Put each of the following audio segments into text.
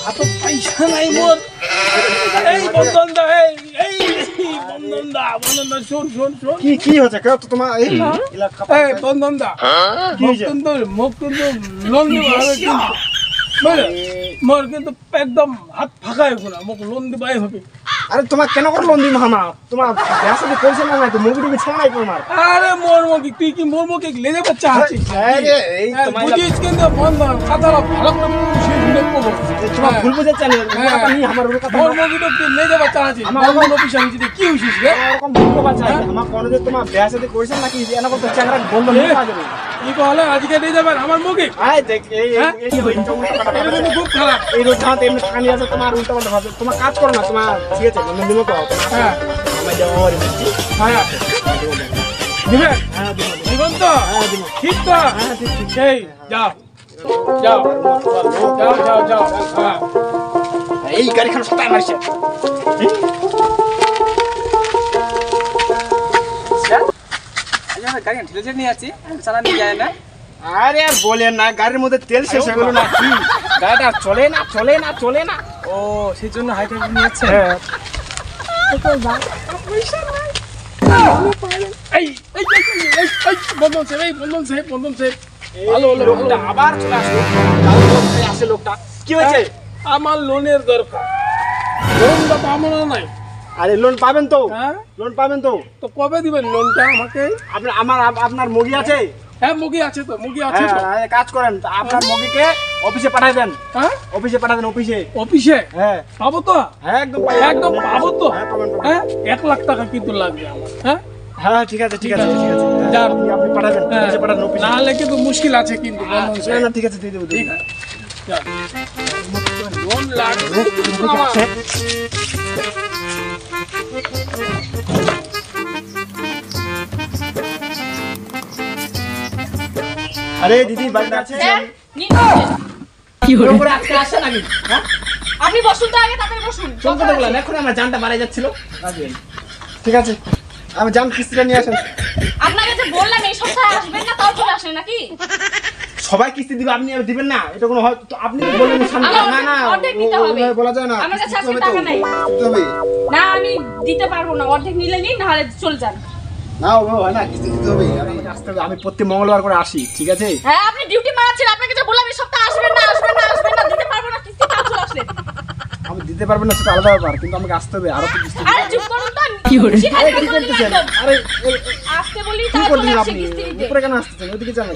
হাতে পয়সা নাই মোর। এই বন্ধন দা, এই বন্ধন দা, শোন। কি হচ্ছে কেউ তো তোমার এই বন্ধন দা, মুখ কিন্তু লোন দিবা হবে কিন্তু, মোর কিন্তু একদম হাত ফাঁকা হইব না, মোক লোন দিবাই হবে। আরে তোমার কেন করে লোন দিম হামা? তোমার ব্যবসা করছে না নাই তো মুগি ছেড়ে নাই তোমার। আরে মোর মুখে তুই কি মোর মুখে লে যাবে চাচ্ছিস? আরে এই তোমার বুঝিস কিন্তু বন্ধন কথাটা ভালো করে শুনে বলবো। তোমার ভুল বুঝাচ্ছ না, কথা নি আমার ওর কথা। মোর মুখে তো লে যাবে চাচ্ছিস, আমার অফিস আমি যদি কি হইছিস রে? এরকম ভুল কথা চাই আমার কোন যে তোমার ব্যবসা করছে নাকি এনা করতে চ্যাংড়া বন্ধ নিয়ে যাবে। কি বলে আজকে দিয়ে যাবেন আমার মুখে? আয় দেখ এই হইছে উল্টা কথা। এটা খুব খারাপ। এই রোজ জানতে এমনি কানি আছে তোমার উল্টা পাল্টা ভাবে। তোমার কাজ করো না, তোমার ঠিক আছে বন্ধ দিমো তো। হ্যাঁ আমার যাওয়া আর হ্যাঁ দিবেন? হ্যাঁ দিমো। দিবেন তো? হ্যাঁ দিমো। ঠিক তো? হ্যাঁ ঠিক। এই যাও হ্যাঁ এই গাড়িখান সবাই মারছে। গাড়ি ঠেলে নিয়ে আছি, চালানি যায় না। আরে আর বলেন না, গাড়ির মধ্যে তেল শেষ হয়ে গেল না কি, গাড়িটা চলে না। ও সেই জন্য হাই ফাই নিয়ে যাচ্ছে। হ্যাঁ বন্ধন সাহেব ভালো হলো। লোকটা আবার চলে আসলো। আসে লোকটা কি হয়েছে? আমার লোনের দরকার, লোনটা পাবো না নাই? আরে লোন পাবেন তো, হ্যাঁ লোন পাবেন তো। তো কবে দিবেন লোনটা আমাকে? আপনার মুগি আছে? হ্যাঁ মুগি আছে তো। হ্যাঁ কাজ করেন, আপনার মুগিকে অফিসে পাঠাই দেন। হ্যাঁ অফিসে পাঠাই দেন, অফিসে হ্যাঁ পাবো তো? হ্যাঁ একদম পাবো তো? হ্যাঁ পাবেন। হ্যাঁ 1 লাখ টাকা কিন্তু লাগবে আমার। হ্যাঁ হ্যাঁ ঠিক আছে যান। আপনি পাঠাই দেন, অফিসে পাঠান। অফিসে নাহলে কিন্তু মুশকিল আছে কিন্তু বন্ধন সাহেব। না ঠিক আছে দিয়ে দেবো। ঠিক আছে যান। লোন লাগবে আমার। আরে দিদি বাড়িতে আছেন? কি হলো? ওরা আজকে আসে নাকি? হ্যাঁ আপনি বসুন তো আগে, তাড়াতাড়ি বসুন। কোন কথা বললেন? এখন আমার জানটা বাড়াই যাচ্ছিল। ঠিক আছে আমি জান কিস্তিটা নিয়ে আসেন। আপনাকে যে বললাম এই সপ্তাহে আসবেন না, তাও চলে আসেন নাকি? সবাই কিস্তি দিবে, আপনি আর দিবেন না? এটা কোনো হয়? তো আপনি বললেন না অর্ধেক নিতে হবে। বলা যায় না। আমার কাছে আজকে টাকা নাই। দিতে হবে না আমি দিতে পারবো না, অর্ধেক নিলে নিন, নাহলে চলে যান। না ও হয় না, কিস্তি দিতে হবে। আমাকে আসতে হবে, আমি প্রতি মঙ্গলবার করে আসি, ঠিক আছে? হ্যাঁ আপনি ডিউটি মারাচ্ছেন, আপনাকে যে বললাম এই সপ্তাহে আসবেন না, দিতে পারবো না কিস্তি, তাও চলে আসলেন। আমি দিতে পারবো না সেটা আলাদা ব্যাপার, কিন্তু আমাকে আসতে হবে, আরো তো কিস্তি দিতে আরে হবে। চুপ করুন তো। কি শিখাই কি করতেছেন? আরে আসতে বলি কি তাও চলে করতেছেন আসে আপনি? কিস্তি দিতে। উপরে কেন আসতেছেন? ওইদিকে যান,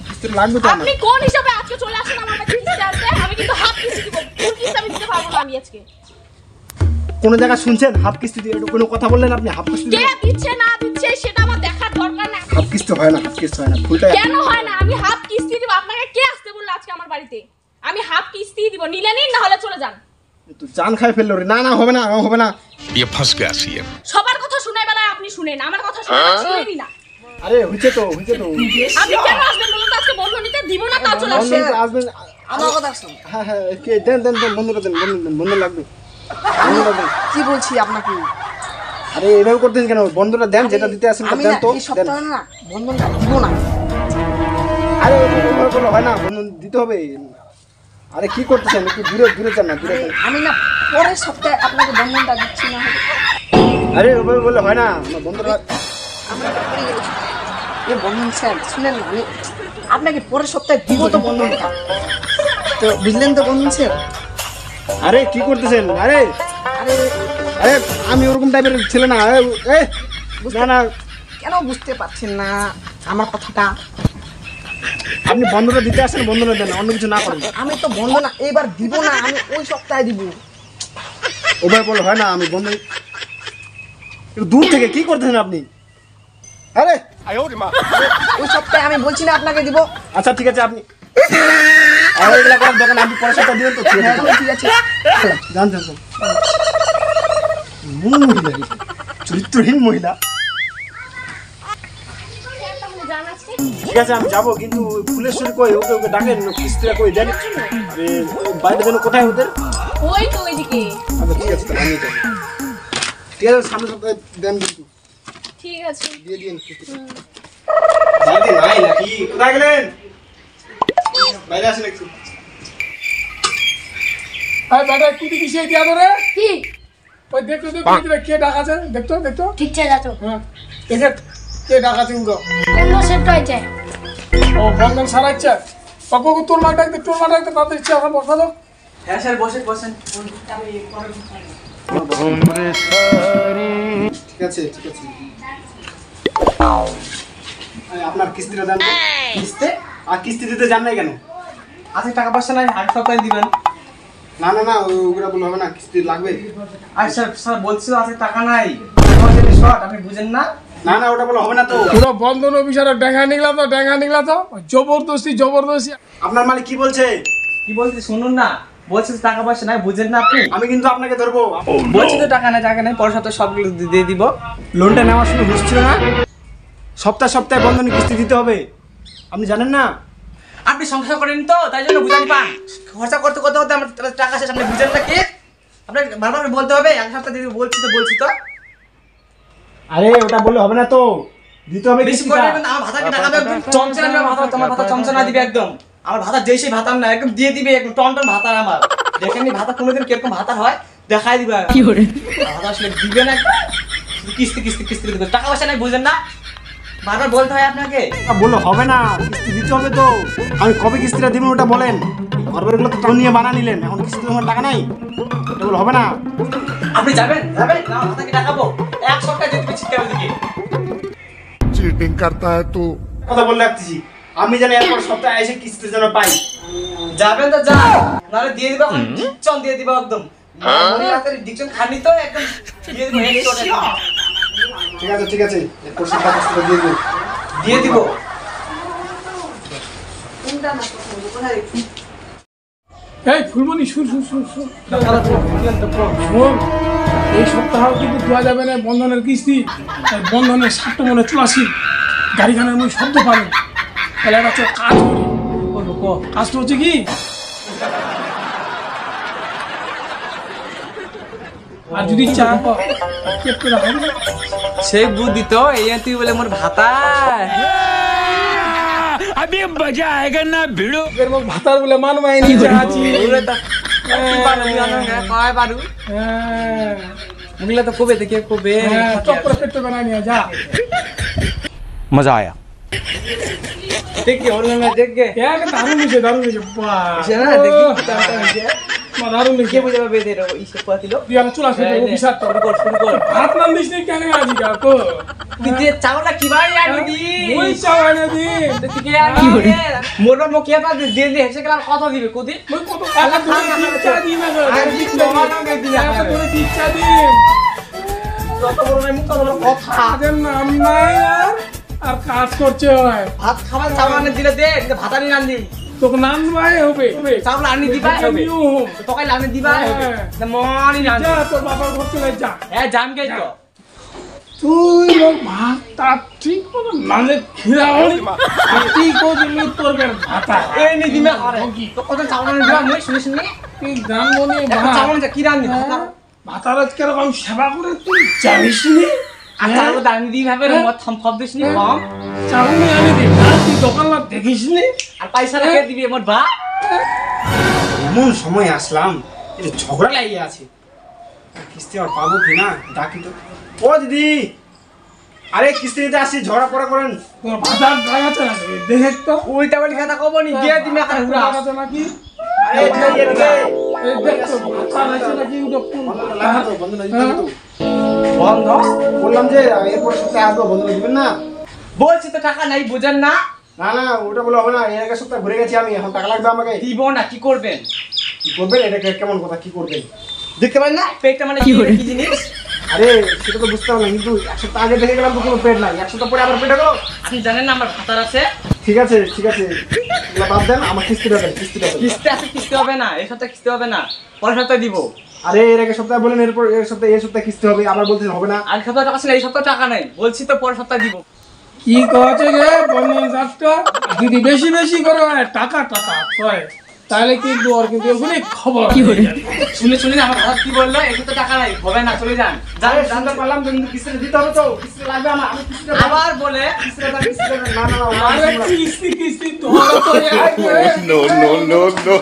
কিস্তি লাগবে তো আমার। আপনি কোন হিসাবে আজকে চলে আসেন আমার কাছে কিস্তি আনতে? আমি কিন্তু হাফ কিস্তি দিব, ফুল কিস্তি আমি দিতে পারবো না আমি আজকে। কোন জায়গা শুনছেন হাফ কিস্তি দিয়ে? কোনো কথা বললেন আপনি? হাফ কিস্তি কে দিচ্ছে না দিচ্ছে সেটা আমার দেখার দরকার নাই। হাফ কিস্তি হয় না, ফুলটা। কেন হয় না? আমি হাফ কিস্তি দিব। আপনাকে কে আসতে বললো আজকে আমার বাড়িতে? আমি হাফ কিস্তি দিব, নিলে নিন, না হলে চলে যান। তো জান খাই ফেললো রে। না হবে না। ये फंस गया सीएम। সবার কথা শুনে বেলায় আপনি শুনেন, আমার কথা শুনেনি না। আরে হইছে তো। আপনি কেন আসবেন বলুন তো? আজকে বন্ধ নিতে দিব না, তাও চলে আসবেন। আসবেন আমার কথা শুন। হ্যাঁ দেন বন্ধুরা দেন, বন্ধু লাগবে। কি বলছি আপনাকে? আরে এভাবে করতেন কেন? বন্ধুরা দেন, যেটা দিতে আসেন আমি দেন না তো। এই সপ্তাহে না বন্ধনটা দিব না। আরে এভাবে করলে হয় না, বন্ধু দিতে হবে। আরে কি করতেছেন? একটু দূরে যান না, দূরে যান। আমি না পরের সপ্তাহে আপনাকে বন্ধনটা দিচ্ছি না। আরে ওভাবে বললে হয় না, আমার বন্ধুরা। আমরা পড়ে গেছি। এই বন্ধন স্যার শুনেন না, আমি আপনাকে পরের সপ্তাহে দিব তো বন্ধনটা। তো বুঝলেন তো বন্ধন স্যার? আরে কি করতেছেন? আরে আমি ওরকম টাইপের ছেলে না। না কেন বুঝতে পারছেন না আমার কথাটা? আপনি বন্ধুরা দিতে আসেন, বন্ধুরা দেন, অন্য কিছু না করেন। আমি তো বন্ধন এবার দিব না, আমি ওই সপ্তাহে দিব। ওভাবে বলে হয় না, আমি বন্ধু। একটু দূর থেকে কি করতেছেন আপনি? আরে ওই সপ্তাহে আমি বলছি না আপনাকে দিব। আচ্ছা ঠিক আছে, আপনি এগুলা করার দোকান আপনি পরের সপ্তাহে দিবেন তো? ঠিক আছে জানতেন মহিলা, চরিত্রহীন মহিলা। ঠিক আছে আমি যাবো, কিন্তু ফুলেশ্বরী কই? ওকে ডাকেন, কিস্তিটা কই দেন। বাইরে যেন কোথায় ওদের? ওই তো ওইদিকে। আচ্ছা ঠিক আছে, তাহলে আমি যাবো। ঠিক আছে সামনে সপ্তাহে দেন, কিন্তু ঠিক আছে দিয়ে দিন কিস্তিটা। বাড়িতে নাই নাকি? কোথায় গেলেন? বাইরে আসেন একটু। আরে বেটা কুটি কিসে দিয়া ধরে কি ওই দেখতো কে ডাকাছে দেখতো ঠিক আছে যাচ্ছ হ্যাঁ দেখে কে ডাকাছে উগো অন্য সেফটা হয়েছে ও বন্ধন সারাইছে পাপু তোর মা ডাকতে তাদের ইচ্ছে এখন বসা দাও হ্যাঁ স্যার বসেন ঠিক আছে আপনার কিস্তিটা দেন তো। কিস্তে আর কিস্তি দিতে যান নাই কেন? আজকে টাকা পয়সা নাই আগে সপ্তাহে দিবেন। না ওগুলো বলে হবে না, কিস্তি লাগবে। আর স্যার বলছিল আজকে টাকা নাই শর্ট আপনি বুঝেন না। না ওটা বলে হবে না তো। পুরো বন্ধন অফিসার ডেঙ্গা নিগলা তো জবরদস্তি আপনার মালিক কি বলছে? কি বলছি শুনুন না, বলছে তো টাকা পয়সা নাই বুঝেন না আপনি। আমি কিন্তু আপনাকে ধরবো। বলছি তো টাকা নাই পরের সপ্তাহে সবগুলো দিয়ে দিব। লোনটা নেওয়ার সময় বুঝছিল না সপ্তাহে বন্ধনে কিস্তি দিতে হবে, আপনি জানেন না? আপনি সংসার করেন তো তাই জন্য বুঝানি পান। খরচা করতে আমার টাকা শেষ আপনি বুঝেন না কি? আপনাকে বারবার বলতে হবে এক সপ্তাহ দিয়ে বলছি তো আরে ওটা বললে হবে না তো, দিতে হবে বেশি করে নেবেন আমার ভাতাকে টাকা দেবে একদম চমচনা দিবে ভাতা তোমার ভাতা চমচনা দিবে একদম। আমার ভাতা যেই সেই ভাতার না একদম দিয়ে দিবে একদম টন ভাতার আমার। দেখেননি ভাতা কোনোদিন কিরকম ভাতার হয় দেখাই দিবে কি করে ভাতা আসলে দিবে না কিস্তি দিবে টাকা পয়সা নাই বুঝেন না বারবার বলতে হয় আপনাকে। বললে হবে না, কিস্তি দিতে হবে তো। আমি কবে কিস্তিটা দিবেন ওটা বলেন। ঘরবাড়িগুলো তো টাউন নিয়ে বানা নিলেন, এখন কিস্তি তোমার টাকা নাই, এটা বলে হবে না। আপনি যাবেন না ভাতাকে টাকাবো এক সপ্তাহ যেতে চিন্তা করে দিকে चीटिंग करता है तू। কথা বলে রাখতেছি, আমি জানি এরপর সপ্তাহে এসে কিস্তি যেন পাই। যাবেন তো যান নাহলে দিয়ে দিব ডিকশন দিয়ে দিব একদম মনে রাখতে ডিকশন খানি তো একদম দিয়ে দিব ঠিক আছে এরপর সপ্তাহে কিস্তিটা দিয়ে দিয়ে দেবো। দিব। এই ফুলমণি শুন এই সপ্তাহ কিন্তু দেওয়া যাবে না বন্ধনের কিস্তি। তাই বন্ধনের 60 মনে 84 গাড়িখানের মুই শব্দ পাবে তাহলে একটা কাজ করি কাজটা হচ্ছে কি আর যদি চা কেপ করে হবে সেই বুদ্ধি তো এই তুই বলে মোর ভাতা अभी मजा आएगा ना भिड़ो। এর মুখ ভাতার বলে মানবাই নি যা আছি হ্যাঁ মুগলা তো কবে থেকে কবে চপ করে পেটে বানাই নিয়ে যা मजा आया। দেখি হলো না দেখে এক দারুণ হয়েছে বাহ সে না দেখি টাটা হইছে দারুণ কে হয়েছে বুঝে পাবে এদের ইসে পাতিলো দিয়া চলে আসবে অফিসার তো শুরু কর ভাত নাম দিস নি কেন আজি গা কো দিতে চাওলা কি ভাই আর দি ওই চাওয়া না দি দিতে আর কি করে মোরবা মুখিয়া পা দিয়ে দিয়ে হেসে গেলাম কত দিবে কোদি ওই কত টাকা ধরে ইচ্ছা দি না গো আর দি তোমার নামে দিলা টাকা ধরে ইচ্ছা দি কত বড় মুখ কত বড় কথা কাজের নাম নাই আর কাজ করছে হয় ভাত খাবার চাওয়ানে দিলে দে ভাতানি রান দিন তোকে নাম ভাই হবে চাউল আনি দিবা হবে তোকে লানি দিবা হবে না মনি রান যা তোর বাবার ঘর চলে যা এ জান গে তো তুই লোক ভাতটা ঠিক মতো মানে খিরা হই ঠিক কো দিলি তোর বের ভাতা এই নি দিমে করে তো কত চাউল আনি দিবা মই শুনি তুই জান মনে চাউল যা কি রান দিবা ভাতার কিরকম সেবা করে তুই জানিস নি আর চাউল দানি দি ভাবে মত থম খব দিস নি কম চাউল আনি দে তুই দোকান দেখিস নি আর পয়সা রেখে দিবি মোর বা এমন সময় আসলাম এটা ঝগড়া লাগিয়ে আছে, কিস্তি আর পাবো কিনা ডাকি তো। ও দিদি, আরে কিস্তি দিতে আসি, ঝগড়া পড়া করেন। তোর ভাতার গায়ে আছে নাকি দেখে তো উল্টা বলি কথা কব নি দিয়ে দিমে করে হুরা আছে নাকি আরে এদিকে এই দেখ তো ভাতার আছে নাকি ওটা কোন লাগা তো বন্ধ না দিতে তো। বন্ধ বললাম যে এরপর সপ্তাহে আসবো, বন্ধ দিবেন না? বলছি তো টাকা নাই বুঝেন না না ওটা বলে হবে না, এর আগে সপ্তাহে ঘুরে গেছি আমি, এখন টাকা লাগবে আমাকে। দিব না কি করবেন কি করবেন? এটা কেমন কথা, কি করবেন? দেখতে পারেন না পেটটা মানে কি জিনিস আরে সেটা তো বুঝতে পারলাম, কিন্তু এক সপ্তাহ আগে দেখে গেলাম তো কোনো পেট নাই, এক সপ্তাহ পরে আবার পেট হলো। আপনি জানেন না আমার ভাতার আছে ঠিক আছে এগুলো বাদ দেন, আমার কিস্তিটা দেন। কিস্তি আছে কিস্তি হবে না এই সপ্তাহে কিস্তি হবে না পরের সপ্তাহে দিব আরে এর আগে সপ্তাহে বলেন, এরপর এই সপ্তাহে কিস্তি হবে, আবার বলতেছেন হবে না। আর সপ্তাহে টাকা ছিল এই সপ্তাহে টাকা নাই বলছি তো পরের সপ্তাহে দিব কি কছে গে বন্ধন কাজটা যদি বেশি করে টাকা কয় তাহলে কিন্তু ওর কিন্তু এখানে খবর হয়ে যাবে। শুনে আমার ভাতা কি বললো, একটু তো টাকা নাই, হবে না, চলে যান। আরে জানতে পারলাম তো, কিন্তু কিস্তিটা দিতে হবে তো, কিস্তি লাগবে আমার, আমি কিস্তিটা আবার বলে না না না আরে কিস্তি ধরো তো No, no, no, no.